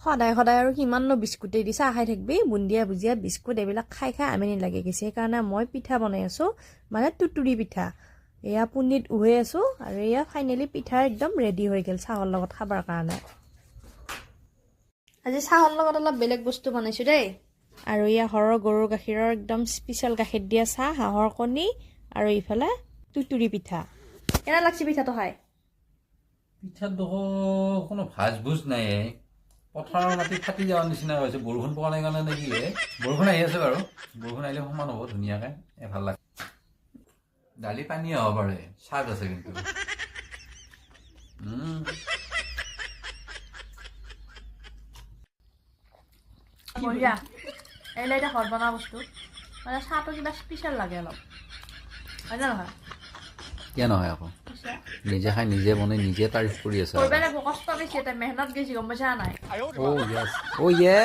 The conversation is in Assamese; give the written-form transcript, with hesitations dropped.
সদায় সদায় আৰু কিমাননো বিস্কুটে দি চাহ খাই থাকিবি বুন্দিয়া ভুজিয়া বিস্কুট এইবিলাক খাই খাই আমনি লাগি গৈছে সেইকাৰণে মই পিঠা বনাই আছোঁ মানে তুতুৰি পিঠা এয়া পুনিত উহে আছোঁ আৰু এয়া ফাইনেলি পিঠা একদম ৰেডি হৈ গ'ল চাহৰ লগত খাবৰ কাৰণে আজি চাহৰ লগত অলপ বেলেগ বস্তু বনাইছোঁ দেই আৰু এয়া হৰৰ গৰুৰ গাখীৰৰ একদম স্পেচিয়েল গাখীৰ দিয়া চাহ হাঁহৰ কণী আৰু ইফালে তুতুৰি পিঠা কেনে লাগছে পিঠাটো খাই পিঠাত দেখোন কোনো ভাজ ভুজ নাই পথাৰৰ মাটি ফাটি যোৱাৰ নিচিনা হৈছে বৰষুণ পোৱা নাই কাৰণে নেকি বৰষুণ আহি আছে বাৰু বৰষুণ আহিলে সমান হ'ব ধুনীয়াকৈ ভাল লাগে দালি পানী হ'ব পাৰে চাহ আছে কিন্তু বঢ়িয়া এইলে এতিয়া ঘৰত বনোৱা বস্তু মানে চাহটো কিবা স্পেচিয়েল লাগে অলপ হয় নে নহয় কিয় নহয় আকৌ নিজে খাই নিজে বনাই নিজে তাৰিফ কৰি আছে কৰিবা লাগিব কষ্ট বেছি এটা মেহনত গেছি গম পাইছা নাই অ' ইয়ে